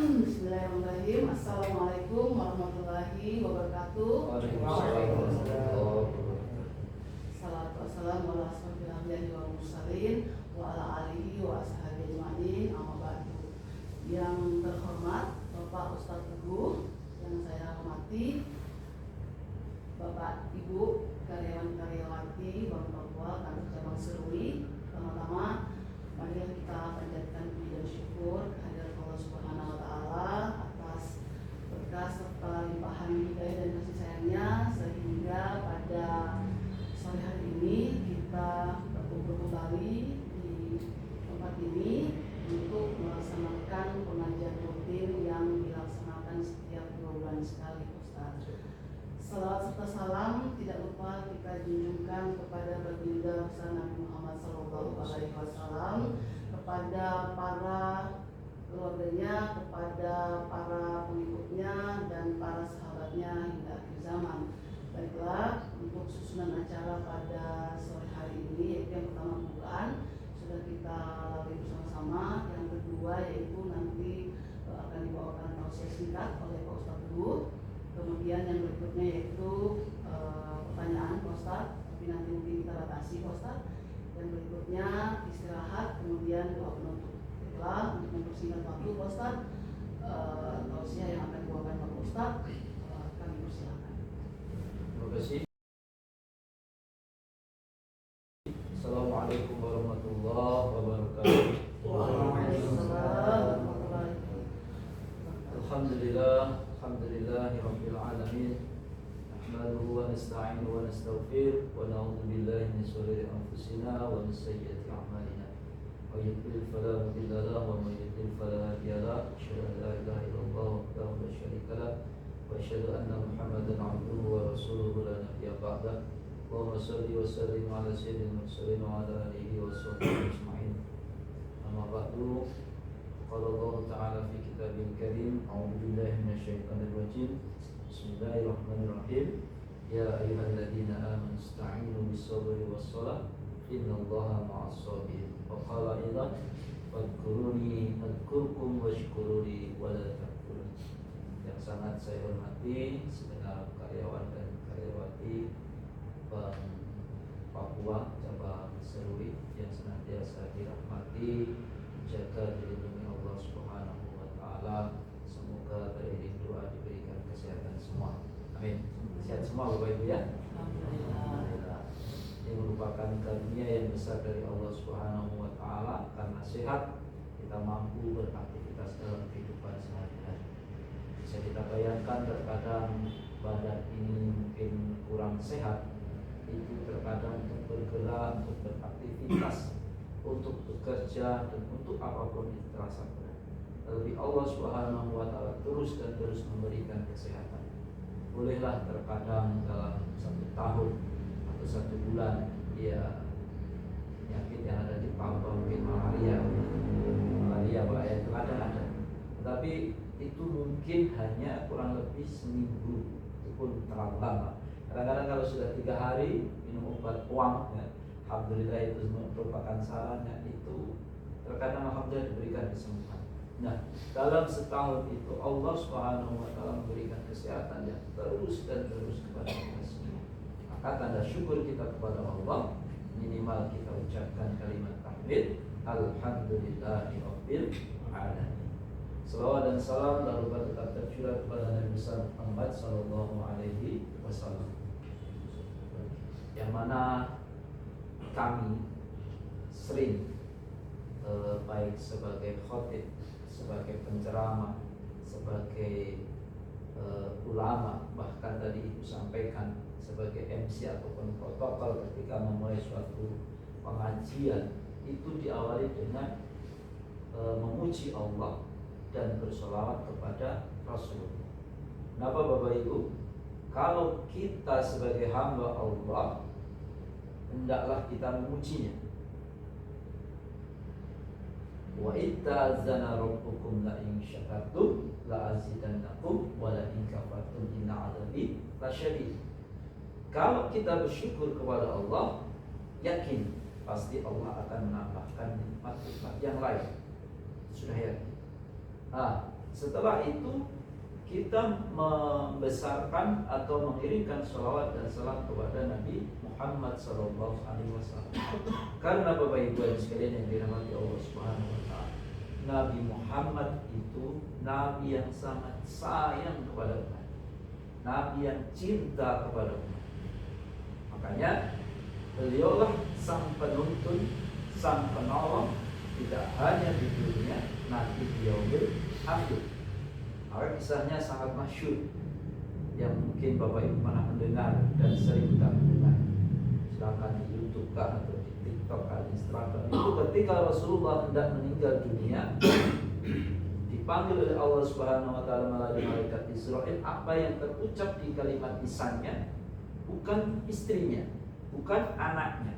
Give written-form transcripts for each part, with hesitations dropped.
Bismillahirrahmanirrahim. Assalamualaikum warahmatullahi wabarakatuh. Salatu wassalamu ala asyrofil anbiya'i wal mursalin wa ala alihi wa ashabihi ajma'in. Amma ba'du. Yang terhormat Bapak Ustadz Teguh, yang saya hormati Bapak Ibu karyawan-karyawati Bank Papua kantor cabang Serui. Pertama-tama marilah kita panjatkan puji dan syukur kehadirat Allah Subhanahu wa taala atas berkah serta limpahan hidayah dan kasih sayangnya, sehingga pada sore hari ini kita berkumpul kembali di tempat ini untuk melaksanakan pengajian rutin yang dilaksanakan setiap 2 bulan sekali, Ustaz. Salawat serta salam tidak lupa kita junjungkan kepada baginda besar Nabi Muhammad SAW, kepada para keluarganya, kepada para pengikutnya, dan para sahabatnya hingga akhir zaman. Baiklah, untuk susunan acara pada sore hari ini, yaitu yang pertama pembukaan sudah kita lalui bersama-sama. Yang kedua yaitu nanti akan dibawakan tausiah singkat oleh Pak Ustadz Teguh. Kemudian yang berikutnya yaitu pertanyaan Pak Ustadz, tapi nanti mungkin kita batasi Pak Ustadz. Dan berikutnya istirahat, kemudian doa penutup. Baiklah, untuk mempersingkat waktu Pak Ustadz, tausiah yang akan dibawakan Pak Ustadz, kami persilakan. Terima kasih. Assalamualaikum warahmatullahi wabarakatuh. Waalaikumsalam. Alhamdulillahirabbil alamin. Nahmaduhu wa nasta'inuhu wa nastaghfiruh wa na'udzu billahi min shururi anfusina wa min sayyiati a'malina. May yahdihillahu fala mudilla lahu wa may yudlil fala hadiya lahu. Asyhadu an la ilaha illallah wahdahu la syarika lahu wa asyhadu anna Muhammadan 'abduhu wa rasuluhu la nabiyya ba'dahu. Allahumma shalli wa sallim ala sayyidil mursalin wa ala alihi wa sahbihi ajma'in. Amma ba'du. Qala Allah Ta'ala fi kitabil karim. A'udzu billahi minasyaitonir rajim. Bismillahirrahmanirrahim. Ya ayyuhalladzina amanu ista'inu bis-sabri was-shalah innallaha ma'as sabirin. Wa qala aidan fadhkuruni adhkurkum washkuruni wa la takfurun. Yang sangat saya hormati segenap karyawan dan karyawati Bank Papua cabang Serui yang senantiasa dirahmati, jaga dilindungi Allah Subhanahu wa taala. Semoga beriring doa diberikan kesehatan semua. Amin. Sehat semua Bapak Ibu ya. Alhamdulillah. Ini merupakan karunia yang besar dari Allah Subhanahu wa taala, karena sehat kita mampu beraktivitas dalam kehidupan sehari-hari. Bisa kita bayangkan terkadang badan ini mungkin kurang sehat, itu terkadang untuk bergerak, untuk beraktivitas, untuk bekerja, dan untuk apapun itu terasa berat. Tapi Allah Subhanahu wa taala terus dan terus memberikan kesehatan. Bolehlah terkadang dalam 1 tahun atau 1 bulan ya penyakit yang ada di Papua, mungkin malaria Pak ya, terkadang ada. Tapi itu mungkin hanya kurang lebih seminggu, itu pun terlalu lama. Kadang-kadang kalau sudah 3 hari minum obat uang ya, alhamdulillah itu merupakan sarannya, itu terkadang alhamdulillah diberikan kesembuhan. Nah, dalam setahun itu Allah Subhanahu wa taala memberikan kesehatan yang terus dan terus kepada kita semua. Maka tanda syukur kita kepada Allah, minimal kita ucapkan kalimat tahmid, alhamdulillahirabbil alamin. Salawat dan salam dan lupa tetap tercurah kepada Nabi besar Muhammad sallallahu alaihi wasallam, yang mana kami sering baik sebagai khotib, sebagai penceramah, sebagai ulama, bahkan tadi Ibu sampaikan sebagai MC ataupun protokol ketika memulai suatu pengajian, itu diawali dengan memuji Allah dan bersolawat kepada Rasulullah. Kenapa Bapak Ibu? Kalau kita sebagai hamba Allah, hendaklah kita memujinya. Wa itta'azana rabbukum la in syakartum la azidannakum wa la in kafartum inna 'adzabi lasyadid. Kalau kita bersyukur kepada Allah, yakin pasti Allah akan menambahkan nikmat-nikmat yang lain. Sudah yakin. Setelah itu kita membesarkan atau mengirimkan sholawat dan salam kepada Nabi Muhammad SAW. Karena Bapak Ibu sekalian yang dirahmati Allah Subhanahu Wa Taala, Nabi Muhammad itu Nabi yang sangat sayang kepada umat, Nabi yang cinta kepada umat. Makanya beliaulah sang penuntun, sang penolong, tidak hanya di dunia, nanti di yaumil akhir. Maka kisahnya sangat masyhur, yang mungkin Bapak Ibu pernah mendengar dan sering kita mendengar. Silakan di YouTube kan, atau di TikTok kan, Instagram. Itu ketika Rasulullah hendak meninggal dunia, dipanggil oleh Allah Subhanahu Wa Taala melalui malaikat Israil. Apa yang terucap di kalimat lisannya bukan istrinya, bukan anaknya,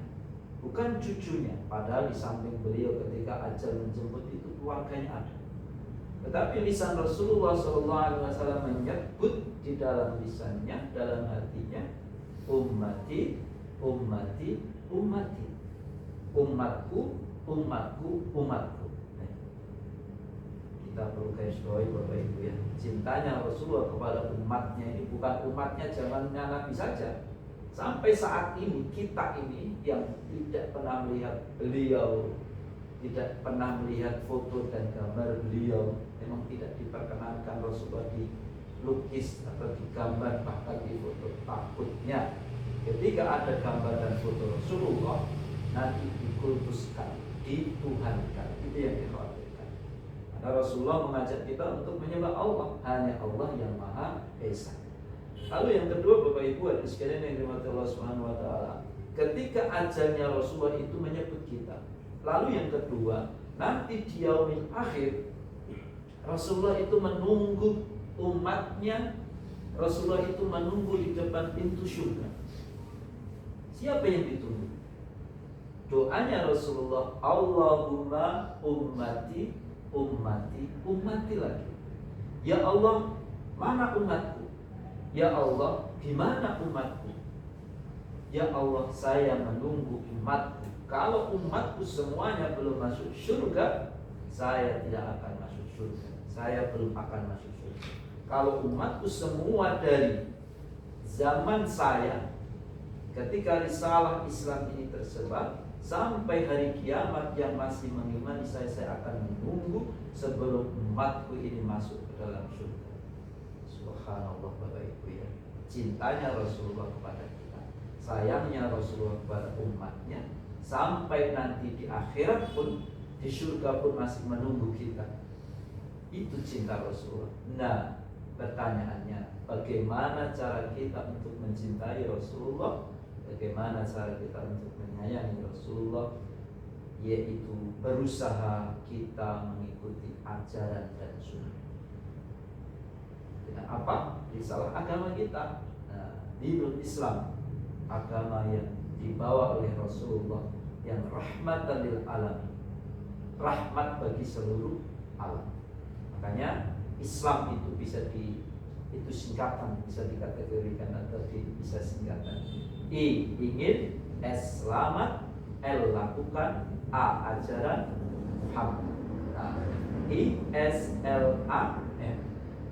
bukan cucunya. Padahal di samping beliau ketika ajal menjemput itu keluarganya ada. Tetapi lisan Rasulullah SAW menyebut di dalam lisannya, dalam hatinya, ummati, ummati, ummati, umatku, umatku, umatku. Kita perlu garis bawahi Bapak Ibu ya, cintanya Rasulullah kepada umatnya ini bukan umatnya zamannya Nabi saja. Sampai saat ini kita ini yang tidak pernah melihat beliau, tidak pernah melihat foto dan gambar beliau, memang tidak diperkenankan Rasulullah dilukis atau digambar, bahkan di foto. Takutnya ketika ada gambar dan foto Rasulullah nanti dikultuskan, dituhankan. Itu yang dikhawatirkan. Karena Rasulullah mengajak kita untuk menyembah Allah, hanya Allah yang Maha Esa. Lalu yang kedua Bapak Ibu hadirin sekalian yang dirahmati Allah Subhanahu Wa Taala, ketika ajalnya Rasulullah itu menyebut kita. Lalu yang kedua, nanti di yaumil akhir Rasulullah itu menunggu umatnya. Rasulullah itu menunggu di depan pintu surga. Siapa yang ditunggu? Doanya Rasulullah, Allahumma ummati, ummati, ummati lagi. Ya Allah, mana umatku? Ya Allah, di mana umatku? Ya Allah, saya menunggu umatku. Kalau umatku semuanya belum masuk surga, saya tidak akan masuk surga. Saya belum akan masuk surga. Kalau umatku semua dari zaman saya, ketika risalah Islam ini tersebar, sampai hari kiamat yang masih mengimani saya akan menunggu sebelum umatku ini masuk ke dalam surga. Subhanallah Bapak Ibu ya. Cintanya Rasulullah kepada kita, sayangnya Rasulullah kepada umatnya, sampai nanti di akhirat pun, di surga pun masih menunggu kita. Itu cinta Rasulullah. Nah, pertanyaannya, bagaimana cara kita untuk mencintai Rasulullah? Bagaimana cara kita untuk menyayangi Rasulullah? Yaitu berusaha kita mengikuti ajaran dan sunnah. Dengan apa? Risalah agama kita, dinul Islam, agama yang dibawa oleh Rasulullah, yang rahmatan lil alamin, rahmat bagi seluruh alam. Makanya Islam itu itu singkatan, bisa dikategorikan atau bisa singkatan. I ingin, S selamat, L lakukan, A ajaran, Muhammad. I S L A M,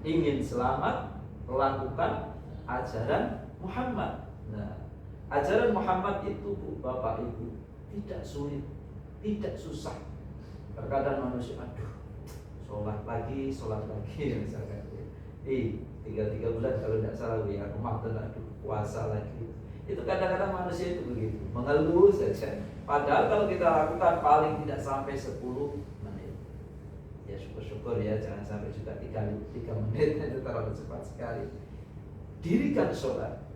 ingin selamat, lakukan ajaran Muhammad. Nah, ajaran Muhammad itu Bapak Ibu tidak sulit, tidak susah. Terkadang manusia, aduh, sholat lagi misalkan. Tinggal 3 bulan kalau tidak salah ya, Ramadan, aduh, puasa lagi. Itu kadang-kadang manusia itu begitu, mengeluh saja. Padahal kalau kita lakukan paling tidak sampai 10 menit. Ya syukur-syukur ya, jangan sampai juga 3 menit, itu terlalu cepat sekali. Dirikan sholat,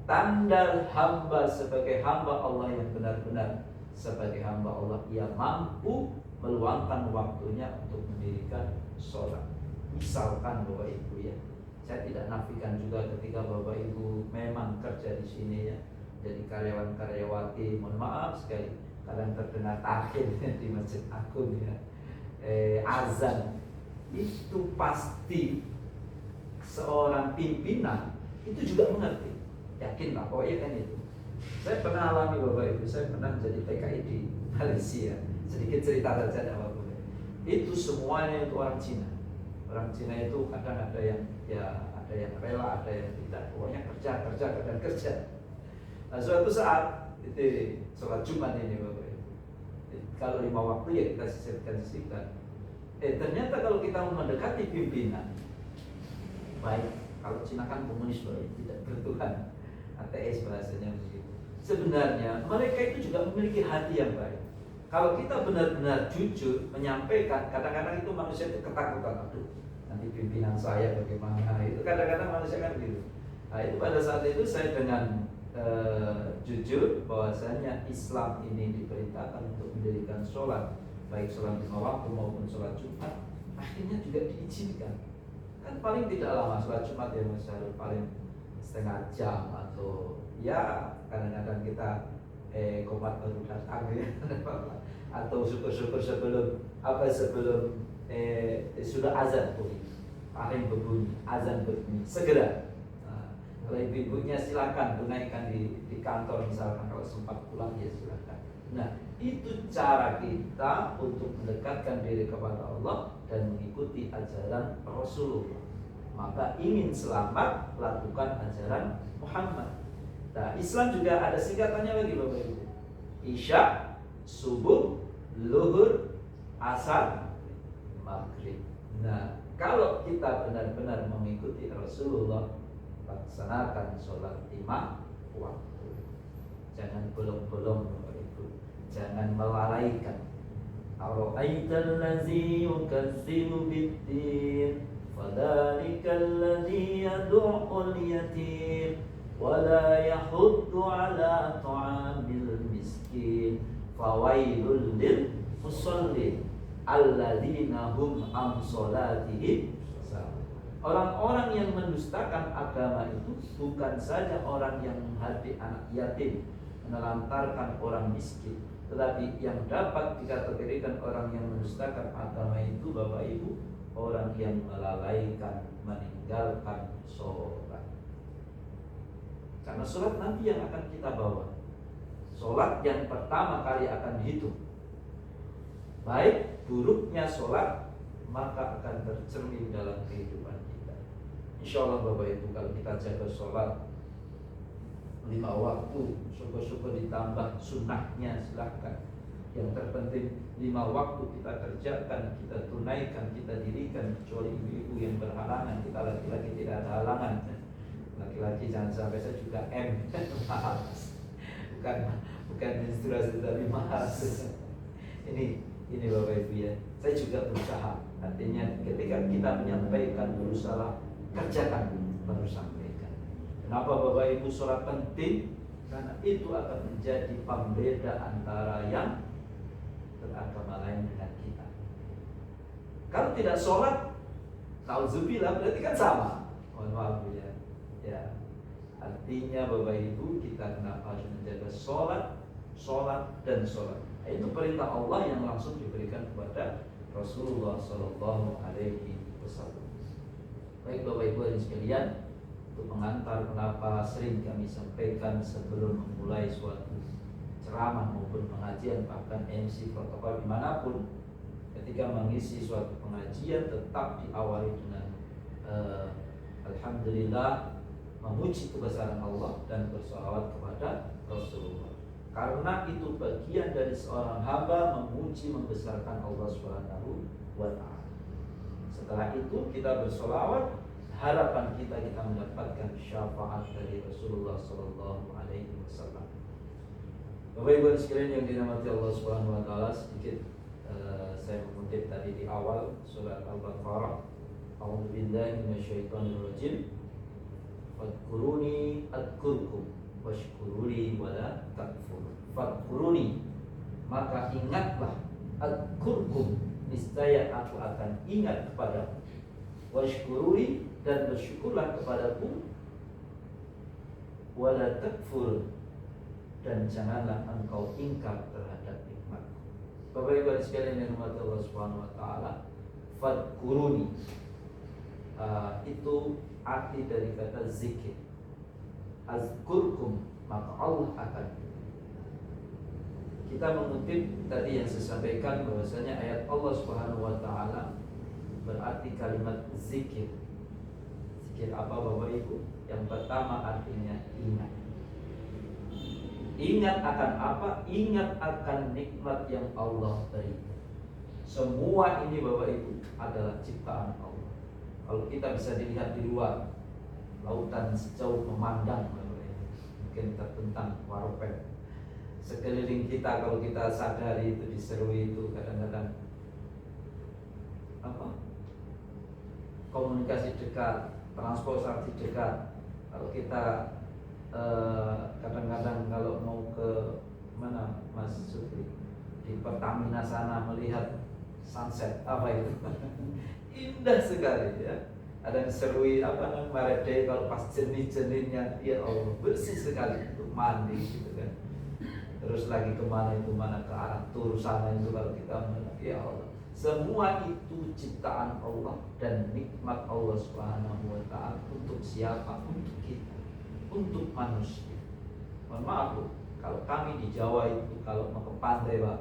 tanda hamba sebagai hamba Allah yang benar-benar sebagai hamba Allah, ia mampu meluangkan waktunya untuk mendirikan sholat. Misalkan Bapak Ibu ya, saya tidak nafikan juga ketika Bapak Ibu memang kerja di sini ya, jadi karyawan-karyawati, mohon maaf sekali kadang terdengar takhir di Masjid Agung ya, azan itu pasti seorang pimpinan itu juga mengerti, yakinlah pokoknya kan itu. Saya pernah alami Bapak Ibu, saya pernah menjadi PKI di Malaysia, sedikit cerita saja tidak apa-apa. Itu semuanya itu orang Cina, Orang Cina itu kadang ada yang rela, ada yang tidak. Pokoknya kerja. Nah, suatu saat itu sholat Jumat ini Bapak Ibu. Kalau 5 waktu ya kita sisihkan. Ternyata kalau kita mendekati pimpinan, baik kalau Cina kan komunis Bapak Ibu, tidak bertuhan, ateis bahasanya begitu. Sebenarnya mereka itu juga memiliki hati yang baik. Kalau kita benar-benar jujur menyampaikan, kadang-kadang itu manusia itu ketakutan, aduh nanti pimpinan saya bagaimana, itu kadang-kadang manusia kan gitu. Nah itu pada saat itu saya dengan jujur bahwasanya Islam ini diperintahkan untuk mendirikan sholat, baik sholat 5 waktu maupun sholat Jumat, akhirnya juga diizinkan. Kan paling tidak lama sholat Jumat ya Mas Syarul, paling setengah jam atau ya kadang-kadang kita komat baru datang ya atau syukur-syukur sebelum sudah azan paling berbunyi, azan berbunyi segera. Kalau ibu-ibunya silakan tunaikan di kantor misalkan, kalau sempat pulang ya silakan. Nah itu cara kita untuk mendekatkan diri kepada Allah dan mengikuti ajaran Rasulullah. Maka ingin selamat, lakukan ajaran Muhammad. Nah Islam juga ada singkatannya lagi Bapak Ibu. Isya, subuh, luhur, asar, maghrib. Nah kalau kita benar-benar mengikuti Rasulullah, laksanakan sholat 5 waktu. Jangan bolong-bolong Bapak Ibu, jangan melalaikan. Ara'aital ladzi yukazzibu bid-din fadzalikal ladzi yad'ul yatim wa la yahuddu 'ala ta'amil miskin fawailul lil musallin alladzina hum an sholatihim. Orang-orang yang mendustakan agama itu bukan saja orang yang menghati anak yatim, menelantarkan orang miskin, tetapi yang dapat dikategorikan orang yang mendustakan agama itu Bapak Ibu, orang yang melalaikan, meninggalkan sholat. Karena sholat nanti yang akan kita bawa, sholat yang pertama kali akan dihitung. Baik buruknya sholat maka akan tercermin dalam kehidupan kita. Insya Allah Bapak Ibu, kalau kita jaga sholat 5 waktu, syukur-syukur ditambah sunnahnya silahkan. Yang terpenting 5 waktu kita kerjakan, kita tunaikan, kita dirikan. Kecuali ibu-ibu yang berhalangan, kita laki-laki tidak ada halangan. Laki-laki jangan sampai saya juga mahal. Bukan menstruasi tapi mahal. Ini Bapak Ibu ya, saya juga berusaha. Artinya ketika kita menyampaikan, berusaha kerjakan, baru sampaikan. Kenapa Bapak Ibu sholat penting? Karena itu akan menjadi pembeda antara yang beragama lain dengan kita. Kalau tidak sholat, nauzubillah, berarti kan sama. Mohon maaf ya. Ya, artinya Bapak Ibu, kita kenapa harus menjaga sholat dan sholat. Itu perintah Allah yang langsung diberikan kepada Rasulullah Sallallahu Alaihi Wasallam. Baik Bapak Ibu dan sekalian, untuk pengantar kenapa sering kami sampaikan sebelum memulai suatu ceramah maupun pengajian, bahkan MC protokol dimanapun, ketika mengisi suatu pengajian tetap diawali dengan Alhamdulillah, memuji kebesaran Allah dan bersalawat kepada Rasulullah. Karena itu bagian dari seorang hamba memuji membesarkan Allah Subhanahu wa ta'ala. Setelah itu kita bersolawat, harapan kita mendapatkan syafaat dari Rasulullah Sallallahu Alaihi Wasallam. Bapak Ibu sekalian yang dirahmati Allah Subhanahu wa ta'ala, sedikit saya mengutip tadi di awal surat Al-Baqarah. A'udzubillahi minasyaitonirrajim. Fadkuruni adkurkum washkuruli wala takfur. Fadkuruni, maka ingatlah, adkurkum, niscaya aku akan ingat kepadamu, washkuruli, dan bersyukurlah kepadaku, wala takfur, dan janganlah engkau ingkar terhadap nikmatku. Bapak Ibu sekalian yang dirahmati Allah Subhanahu wa ta'ala, fadkuruni itu arti dari kata zikir. Azkurkum, maka Allah akan. Kita mengutip tadi yang saya sampaikan bahwasanya ayat Allah Subhanahu wa ta'ala berarti kalimat zikir. Zikir apa Bapak Ibu? Yang pertama artinya ingat. Ingat akan apa? Ingat akan nikmat yang Allah berikan. Semua ini Bapak Ibu adalah ciptaan Allah. Kalau kita bisa dilihat di luar, lautan sejauh memandang Bapak Ibu, mungkin tertentang waropet. Sekeliling kita kalau kita sadari itu diserui itu kadang-kadang apa? Komunikasi dekat, transportasi dekat. Kalau kita kadang-kadang kalau mau ke mana Mas Supri, di Pertamina sana melihat sunset apa itu indah sekali ya. Ada yang serui apa namanya Maredei kalau pas jernih-jernihnya, ya Allah bersih sekali untuk mandi gitu kan. Terus lagi kemana itu, mana ke arah Tur sana itu kalau kita melihat, ya Allah semua itu ciptaan Allah dan nikmat Allah Subhanahu wa ta'ala. Untuk siapa? Untuk kita, untuk manusia. Mohon maaf Bu, kalau kami di Jawa itu kalau mau ke pantai Pak,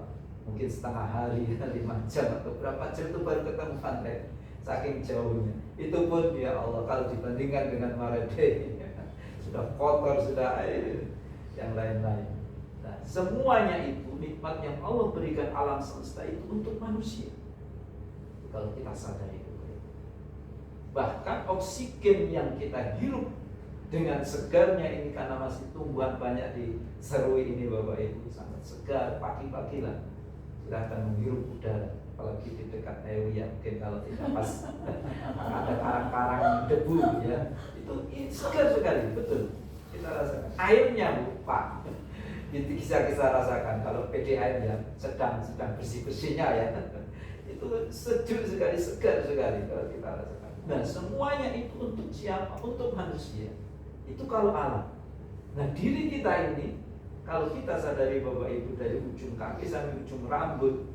mungkin setengah hari 5 jam atau berapa jam itu baru ketemu pantai, saking jauhnya. Itu pun ya Allah kalau dibandingkan dengan Maredei sudah kotor, sudah air yang lain-lain. Nah, semuanya itu nikmat yang Allah berikan alam semesta itu untuk manusia. Kalau kita sadari itu, bahkan oksigen yang kita hirup dengan segarnya ini karena masih tumbuhan banyak di Serui ini Bapak Ibu, sangat segar. Pagi-pagi lah silahkan menghirup udara, apalagi di dekat Ewi ya, mungkin kalau tidak pas ada karang-karang debu ya, itu segar sekali, betul kita rasakan. Airnya Bu, Pak, itu bisa rasakan kalau PDAM ya sedang bersih-bersihnya ya, itu sejuk sekali, segar sekali kalau kita rasakan. Nah semuanya itu untuk siapa? Untuk manusia. Itu kalau alam. Nah diri kita ini, kalau kita sadari Bapak Ibu dari ujung kaki sampai ujung rambut,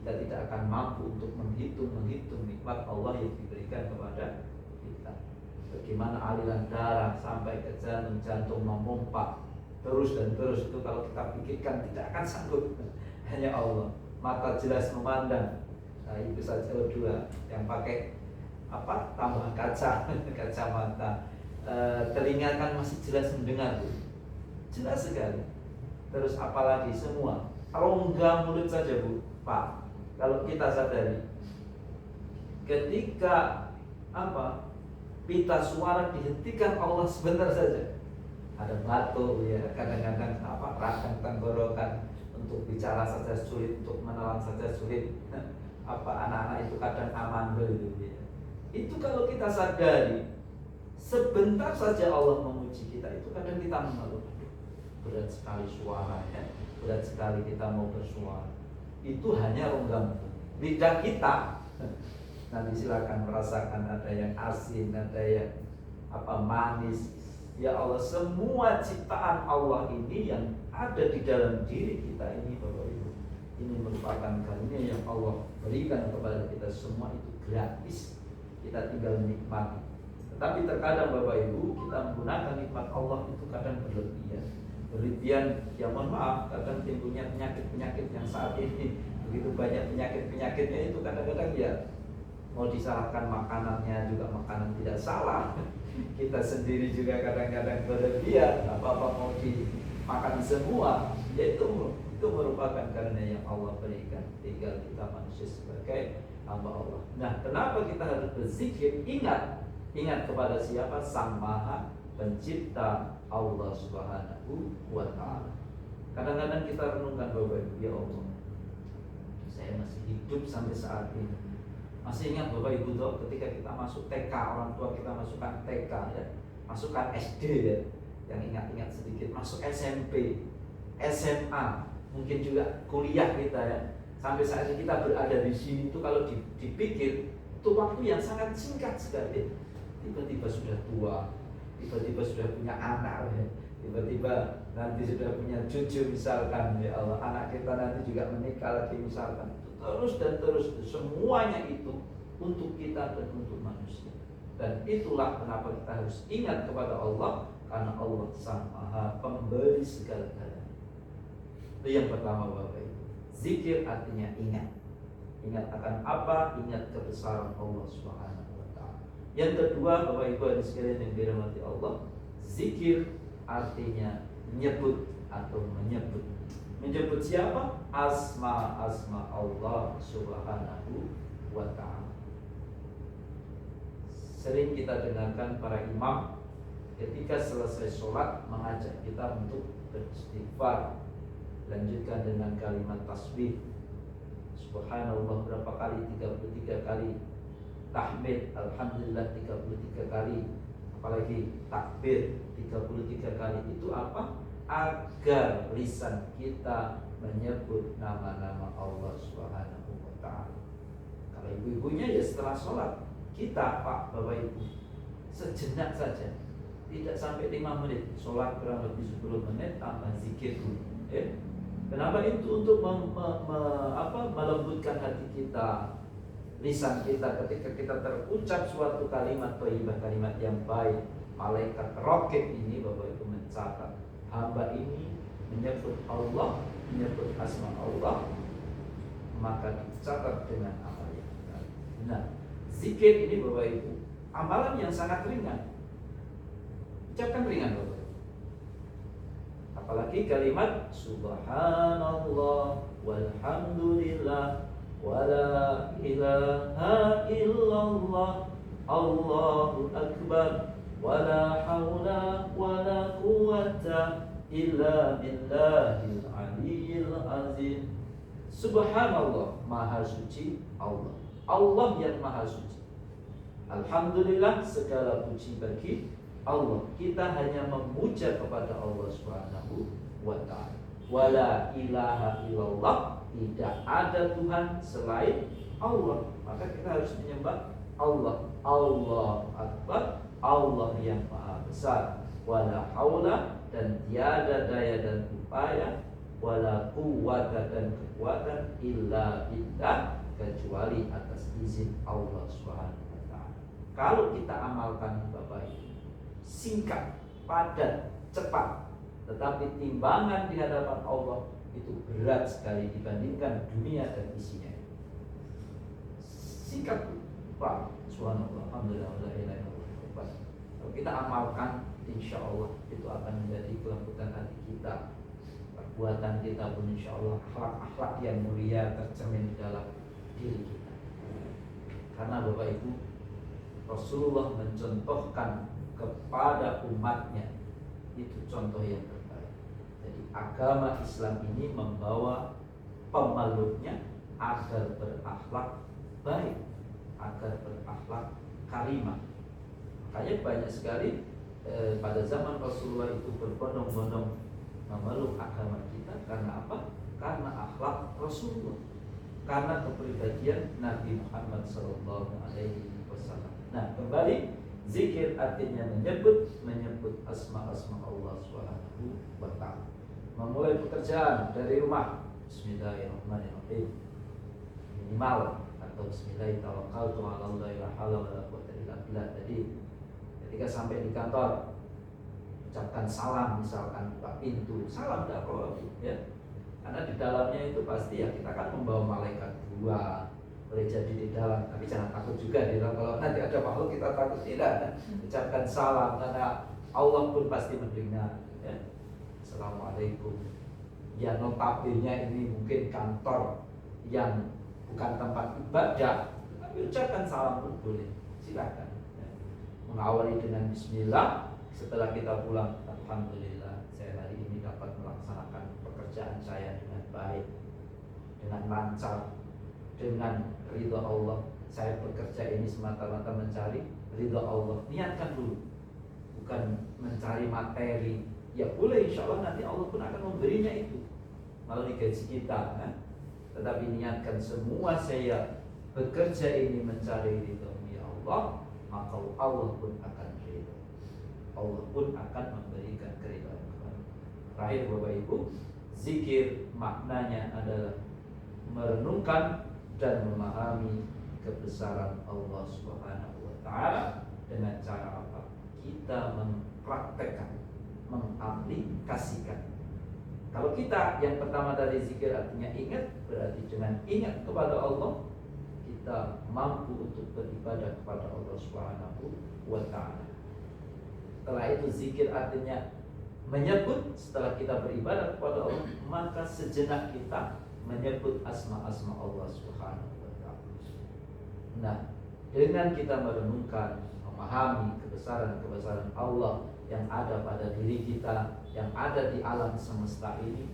kita tidak akan mampu untuk menghitung nikmat Allah yang diberikan kepada kita. Bagaimana aliran darah sampai ke jantung memompa terus dan terus, itu kalau kita pikirkan tidak akan sanggup. Hanya Allah. Mata jelas memandang, nah itu saja CO2 yang pakai apa? Tambahan kacamata. Telinga kan masih jelas mendengar Bu, jelas sekali. Terus apalagi semua rongga mulut saja Bu, Pak, kalau kita sadari ketika apa pita suara dihentikan Allah sebentar saja, ada batuk ya, kadang-kadang apa radang tenggorokan, untuk bicara saja sulit, untuk menelan saja sulit. Apa anak-anak itu kadang amandel itu ya. Itu kalau kita sadari sebentar saja Allah memuji kita, itu kadang kita mengeluh, berat sekali suaranya, berat sekali kita mau bersuara. Itu hanya rongga mulut. Lidah kita nanti silakan merasakan, ada yang asin, ada yang apa manis. Ya Allah, semua ciptaan Allah ini yang ada di dalam diri kita ini Bapak Ibu, ini merupakan karunia yang Allah berikan kepada kita semua, itu gratis. Kita tinggal menikmati. Tetapi terkadang Bapak Ibu kita menggunakan nikmat Allah itu kadang berlebihan. Ya mohon maaf, kadang timbulnya penyakit-penyakit yang saat ini begitu banyak penyakitnya itu kadang-kadang ya mau disalahkan makanannya juga makanan tidak salah. Kita sendiri juga kadang-kadang berlebihan, apa-apa mau dimakan semua. Ya itu merupakan karena yang Allah berikan. Tinggal kita manusia sebagai hamba Allah. Nah, kenapa kita harus berzikir? Ingat kepada siapa? Sang Maha Pencipta, Allah Subhanahu wa ta'ala. Kadang-kadang kita renungkan Bapak Ibu, ya Allah, saya masih hidup sampai saat ini. Masih ingat Bapak Ibu toh, ketika kita masuk TK, orang tua kita masukkan TK ya, masukkan SD ya, yang ingat-ingat sedikit, masuk SMP, SMA, mungkin juga kuliah kita ya. Sampai saat ini kita berada di sini itu kalau dipikir itu waktu yang sangat singkat sekali. Tiba-tiba sudah tua, tiba-tiba sudah punya anak ya. Tiba-tiba nanti sudah punya cucu misalkan, ya Allah, anak kita nanti juga menikah lagi misalkan. Terus dan terus, semuanya itu untuk kita dan untuk manusia. Dan itulah kenapa kita harus ingat kepada Allah, karena Allah Sang Maha Pemberi segala-galanya. Itu yang pertama Bapak Ibu. Zikir artinya ingat. Ingat akan apa? Ingat kebesaran Allah Subhanahu wa taala. Yang kedua, Bapak Ibu hadirin sekalian yang dirahmati Allah, zikir artinya menyebut atau menyebut. Menyebut siapa? Asma-asma Allah Subhanahu wa taala. Sering kita dengarkan para imam ketika selesai sholat mengajak kita untuk beristighfar. Lanjutkan dengan kalimat tasbih. Subhanallah berapa kali? 33 kali. Tahmid alhamdulillah 33 kali. Apalagi takbir 33 kali. Itu apa? Agar lisan kita menyebut nama-nama Allah Subhanahu wa taala. Kalau ibu-ibunya ya setelah sholat, kita Pak Bapak Ibu sejenak saja, tidak sampai 5 menit, sholat kurang lebih 10 menit tambah zikir dulu. Kenapa itu? Untuk melembutkan hati kita, lisan kita ketika kita terucap suatu kalimat thayyibah, kalimat yang baik. Malaikat raqib ini Bapak Ibu mencatat hamba ini menyebut Allah, menyebut asma Allah, maka dicatat dengan amal yang baik. Nah, zikir ini Bapak Ibu amalan yang sangat ringan. Ucapkan ringan Bapak Ibu. Apalagi kalimat subhanallah walhamdulillah wala ilaha illallah Allahu akbar wala haula wala quwwata illa billahil aliyyil azim. Subhanallah, maha suci Allah, Allah yang maha suci. Alhamdulillah, segala puji bagi Allah. Kita hanya memuja kepada Allah Subhanahu wa ta'ala. Wala ilaha illallah, tidak ada Tuhan selain Allah. Maka kita harus menyembah Allah. Allah Akbar, Allah yang maha besar. Wala haula, dan tiada daya dan upaya, wala quwwata, dan kekuatan, illa billah, kecuali atas izin Allah Subhanahu wa ta'ala. Kalau kita amalkan Bapak Ibu, singkat, padat, cepat, tetapi timbangan di hadapan Allah itu berat sekali dibandingkan dunia dan isinya. Singkat, Pak, subhanallah, alhamdulillah, la ilaha illallah. Kalau kita amalkan, insya Allah itu akan menjadi kelembutan hati kita. Perbuatan kita pun insya Allah akhlak-akhlak yang mulia tercermin di dalam diri kita. Karena Bapak Ibu, Rasulullah mencontohkan kepada umatnya itu contoh yang terbaik. Jadi agama Islam ini membawa pemeluknya agar berakhlak baik, agar berakhlak karimah. Makanya banyak sekali pada zaman Rasulullah itu berbondong-bondong memeluk agama kita. Karena apa? Karena akhlak Rasulullah, karena kepribadian Nabi Muhammad SAW. Nah, kembali, zikir artinya menyebut asma-asma Allah Subhanahu wa ta'ala. Memulai pekerjaan dari rumah, bismillahirrahmanirrahim, minimal, atau bismillahirrahmanirrahim. Jadi ketika sampai di kantor, ucapkan salam, misalkan buka pintu, salam dah kalau ya. Karena di dalamnya itu pasti ya kita kan membawa malaikat dua, boleh jadi di dalam, tapi jangan takut juga di dalam. Kalau nanti ada makhluk kita takut, tidak. Ucapkan salam, karena Allah pun pasti mendengar. Ya. Assalamualaikum. Ya, notabene ini mungkin kantor yang bukan tempat ibadah, tapi ucapkan salam pun boleh. Silakan. Ya. Mengawali dengan Bismillah. Setelah kita pulang, alhamdulillah, saya hari ini dapat melaksanakan pekerjaan saya dengan baik, dengan lancar, dengan ridha Allah. Saya bekerja ini semata-mata mencari ridha Allah. Niatkan dulu, bukan mencari materi. Ya boleh, insya Allah nanti Allah pun akan memberinya itu melalui gaji kita, kan? Tetapi niatkan semua saya bekerja ini mencari ridha Allah, maka Allah pun akan ridha. Allah pun akan memberikan keridhaan. Terakhir Bapak Ibu, zikir maknanya adalah merenungkan dan memahami kebesaran Allah Subhanahu wa ta'ala. Dengan cara apa? Kita mempraktekkan, mengaplikasikan. Kalau kita yang pertama dari zikir artinya ingat, berarti dengan ingat kepada Allah, kita mampu untuk beribadah kepada Allah Subhanahu wa taala. Setelah itu zikir artinya menyebut, setelah kita beribadah kepada Allah, maka sejenak kita menyebut asma-asma Allah Subhanahu wa taala. Nah, dengan kita merenungkan, memahami kebesaran-kebesaran Allah yang ada pada diri kita, yang ada di alam semesta ini,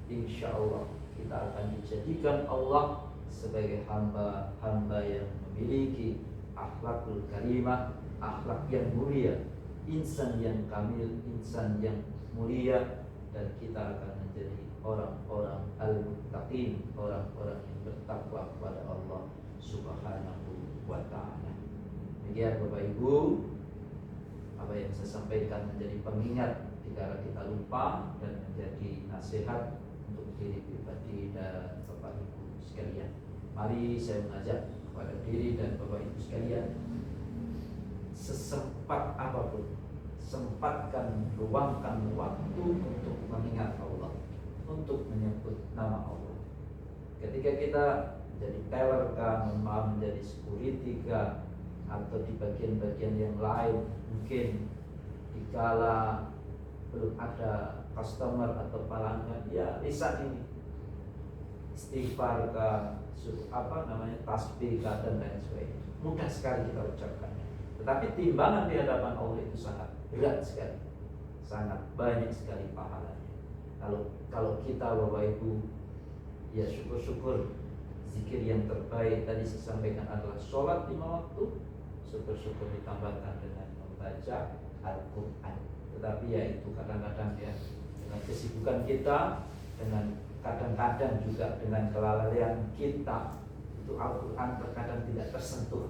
insya Allah kita akan dijadikan Allah sebagai hamba-hamba yang memiliki akhlakul karimah, akhlak yang mulia, insan yang kamil, insan yang mulia, dan kita akan menjadi orang-orang al-muttaqin, orang-orang yang bertakwa kepada Allah Subhanahu wa ta'ala. Demikian Bapak Ibu, apa yang saya sampaikan menjadi pengingat jika kita lupa, dan menjadi nasihat untuk diri pribadi dan Bapak Ibu sekalian. Mari saya mengajak kepada diri dan Bapak Ibu sekalian, sesempat apapun, sempatkan, luangkan waktu untuk mengingat Allah, untuk menyebut nama Allah. Ketika kita menjadi teller kah, menjadi security kah, atau di bagian-bagian yang lain, mungkin dikala belum ada customer atau pelanggan, ya lisan ini istighfar kah, tasbih kah, dan lain sebagainya, mudah sekali kita ucapkan. Tetapi timbangan di hadapan Allah itu sangat berat sekali, sangat banyak sekali pahalanya. Kalau kita Bapak Ibu, ya syukur-syukur zikir yang terbaik tadi saya sampaikan adalah sholat 5 waktu. Syukur-syukur ditambahkan dengan membaca Al-Quran. Tetapi ya itu kadang-kadang ya, dengan kesibukan kita, dengan kadang-kadang juga dengan kelalaian kita, itu Al-Quran terkadang tidak tersentuh.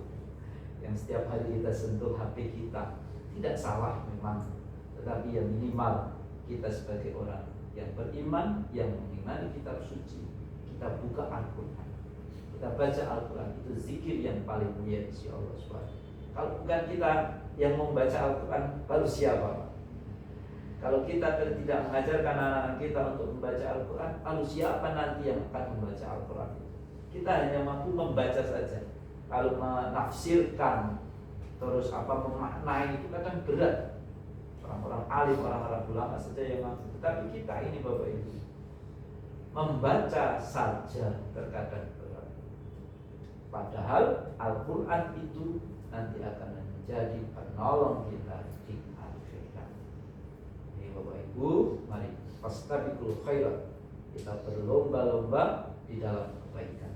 Yang setiap hari kita sentuh HP kita, tidak salah memang, tetapi yang minimal kita sebagai orang yang beriman, yang mengimani kitab suci, kita buka Al-Quran, kita baca Al-Quran. Itu zikir yang paling mulia di sisi Allah SWT. Kalau bukan kita yang membaca Al-Quran, lalu siapa Pak? Kalau kita tidak mengajarkan anak-anak kita untuk membaca Al-Quran, lalu siapa nanti yang akan membaca Al-Quran? Kita hanya mampu membaca saja. Kalau menafsirkan, terus memaknai, itu kadang berat. Orang-orang alim, orang-orang ulama saja yang mampu. Tetapi kita ini Bapak Ibu, membaca saja terkadang berat. Padahal Al-Quran itu nanti akan menjadi penolong kita di akhirat. Ini Bapak Ibu, mari fastabiqul khairat, kita berlomba-lomba di dalam kebaikan.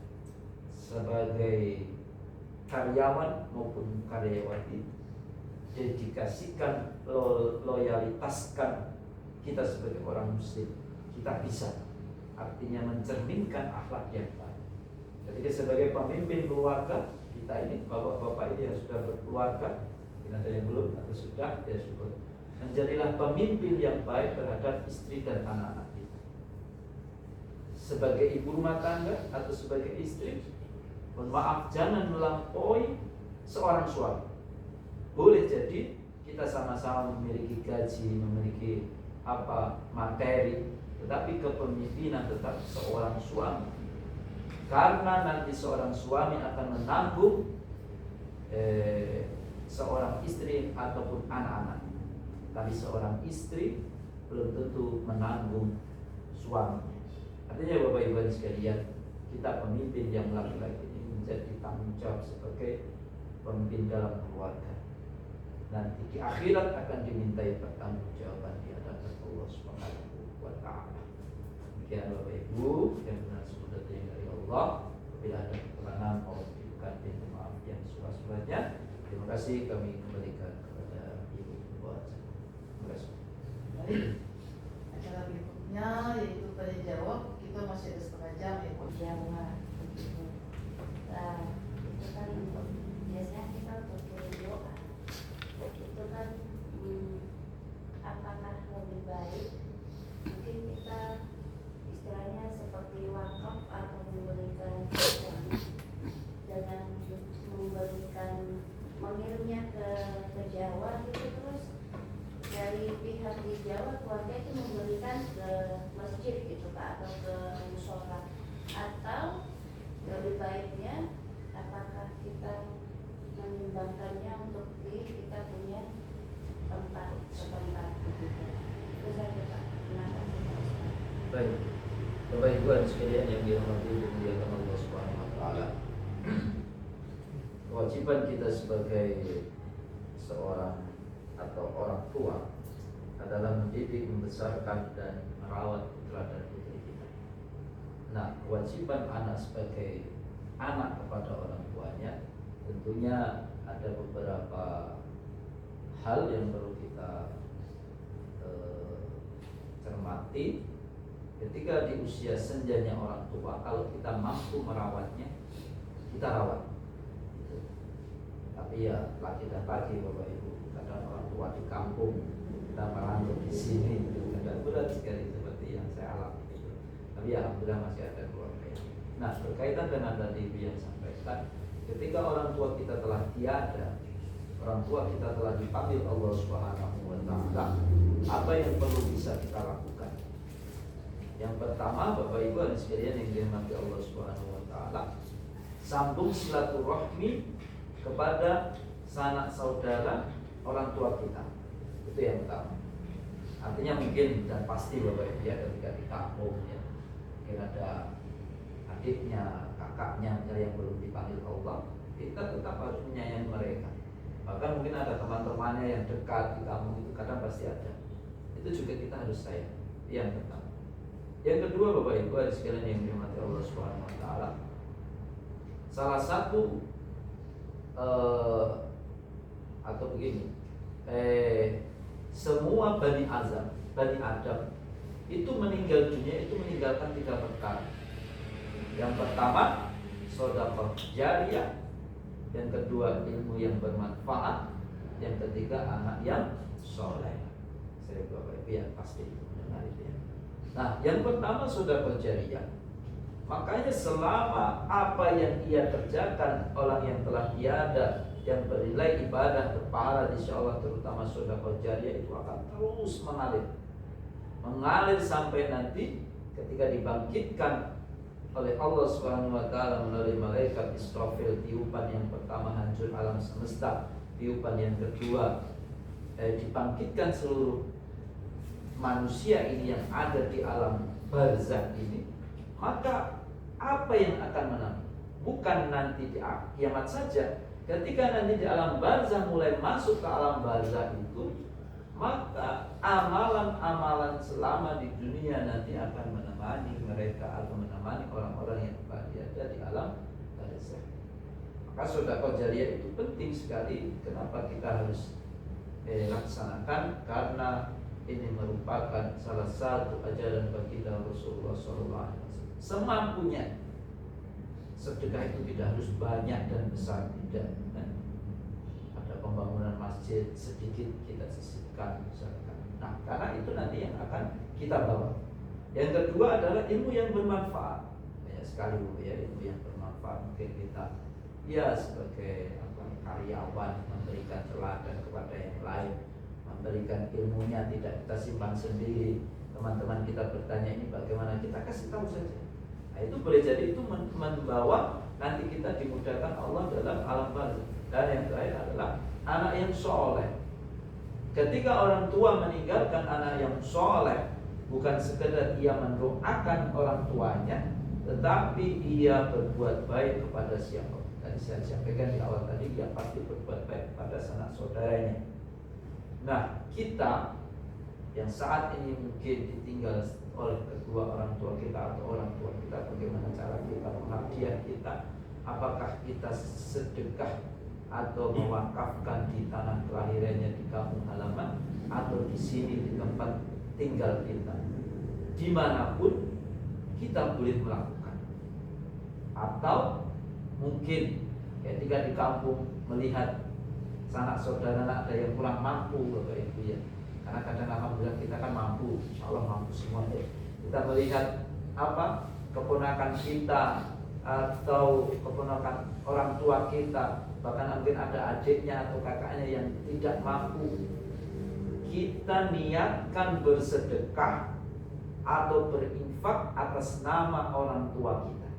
Sebagai karyawan maupun karyawati, dedikasikan, loyalitaskan kita sebagai orang muslim. Kita bisa, artinya mencerminkan akhlak yang baik. Ketika sebagai pemimpin keluarga kita ini, bapak-bapak ini yang sudah berkeluarga, mungkin ada yang belum atau sudah, ya syukur. Menjadilah pemimpin yang baik terhadap istri dan anak-anak kita. Sebagai ibu rumah tangga atau sebagai istri, mohon maaf, jangan melampaui seorang suami. Boleh jadi kita sama-sama memiliki gaji, memiliki materi, tetapi kepemimpinan tetap seorang suami. Karena nanti seorang suami akan menanggung seorang istri ataupun anak-anak. Tapi seorang istri belum tentu menanggung suaminya. Artinya Bapak Ibu sekalian, kita pemimpin yang laki-laki ini menjadi tanggung jawab sebagai pemimpin dalam keluarga. Nanti di akhirat akan dimintai pertanggungjawaban di hadapan Allah Subhanahu wa ta'ala. Demikian Bapak Ibu yang benar semoga dari Allah. Bila ada kekurangan, mohon diberikan pintu maaf yang seluas-luasnya. Terima kasih, kami kembalikan kepada Ibu Buat. Terima kasih. Baik, acara berikutnya yaitu tanya jawab. Kita masih ada setengah jam ya Bu. Ya, Nah, itu kan biasanya kita untuk doa. Itu kan apakah lebih baik mungkin kita istilahnya seperti wakaf atau memberikan dengan memberikan mengirimnya ke Jawa gitu, terus dari pihak di Jawa keluarga itu memberikan ke masjid gitu Pak, atau ke musola, atau lebih baiknya apakah hadirin sekalian yang dirahmati dan dimuliakan Allah Subhanahu wa taala. Kewajiban kita sebagai seorang atau orang tua adalah mendidik, membesarkan dan merawat putra dan putri kita. Nah, kewajiban anak sebagai anak kepada orang tuanya tentunya ada beberapa hal yang perlu kita cermati. Ketika di usia senjanya orang tua, kalau kita mampu merawatnya, kita rawat gitu. Tapi ya lagi dan pagi Bapak Ibu, kadang orang tua di kampung, kita merantau di sini gitu. Kadang berat sekali seperti yang saya alami gitu. Tapi ya alhamdulillah masih ada keluarga ini. Nah, berkaitan dengan tadi Ibu yang sampaikan, ketika orang tua kita telah tiada, orang tua kita telah dipanggil Allah Subhanahu wa taala, apa yang perlu bisa kita lakukan? Yang pertama, Bapak Ibu dan sekalian yang dirahmati Allah Subhanahu wa taala, sambung silaturahmi kepada sanak saudara orang tua kita. Itu yang pertama. Artinya mungkin dan pasti Bapak Ibu ya, ketika di kampung ya, mungkin ada adiknya, kakaknya misalnya yang belum dipanggil Allah, kita tetap harus menyayangi mereka. Bahkan mungkin ada teman-temannya yang dekat di kampung itu, kadang pasti ada. Itu juga kita harus sayang. Yang pertama. Yang kedua, Bapak Ibu ada sekalian yang dirahmati Allah Subhanahu wa taala, salah satu atau begini, semua Bani Adam itu meninggal dunia itu meninggalkan 3 perkara. Yang pertama, sedekah jariyah. Yang kedua, ilmu yang bermanfaat. Yang ketiga, anak yang soleh. Saya Bapak Ibu ya pasti mendengar itu ya. Nah, yang pertama sedekah jariyah. Makanya selama apa yang ia kerjakan orang yang telah tiada, yang bernilai ibadah berpahala insyaallah, terutama sedekah jariyah itu akan terus mengalir sampai nanti ketika dibangkitkan oleh Allah Subhanahu wa taala melalui malaikat Israfil, tiupan yang pertama hancur alam semesta, tiupan yang kedua dibangkitkan seluruh manusia ini yang ada di alam barzakh ini, maka apa yang akan menang? Bukan nanti di kiamat saja. Ketika nanti di alam barzakh mulai masuk ke alam barzakh itu, maka amalan-amalan selama di dunia nanti akan menemani mereka atau menemani orang-orang yang berada di alam barzakh. Maka sedekah jariyah itu penting sekali. Kenapa kita harus laksanakan? Karena ini merupakan salah satu ajaran baginda Rasulullah SAW. Semampunya, sedekah itu tidak harus banyak dan besar, tidak. Ada pembangunan masjid sedikit kita sisihkan misalkan. Nah, karena itu nanti yang akan kita bawa. Yang kedua adalah ilmu yang bermanfaat. Banyak sekali ya ilmu yang bermanfaat. Mungkin kita ya sebagai karyawan memberikan teladan kepada yang lain, memberikan ilmunya, tidak kita simpan sendiri. Teman-teman kita bertanya ini bagaimana, kita kasih tahu saja. Nah, itu boleh jadi itu membawa nanti kita dimudahkan Allah dalam alam barzakh. Dan yang terakhir adalah anak yang soleh. Ketika orang tua meninggalkan anak yang soleh, bukan sekedar ia mendoakan orang tuanya, tetapi ia berbuat baik kepada siapa. Tadi saya sampaikan di awal tadi, ia pasti berbuat baik kepada sanak saudaranya. Nah, kita yang saat ini mungkin ditinggal oleh kedua orang tua kita atau orang tua kita, bagaimana cara kita, pengabdian kita? Apakah kita sedekah atau mewakafkan di tanah kelahirannya di kampung halaman, atau di sini di tempat tinggal kita? Dimanapun kita boleh melakukan. Atau mungkin ketika di kampung melihat sanak saudara ada yang kurang mampu, Bapak Ibu ya. Karena kadang alhamdulillah kita kan mampu, insya Allah mampu semua ya. Kita melihat keponakan kita atau keponakan orang tua kita, bahkan mungkin ada adiknya atau kakaknya yang tidak mampu, kita niatkan bersedekah atau berinfak atas nama orang tua kita.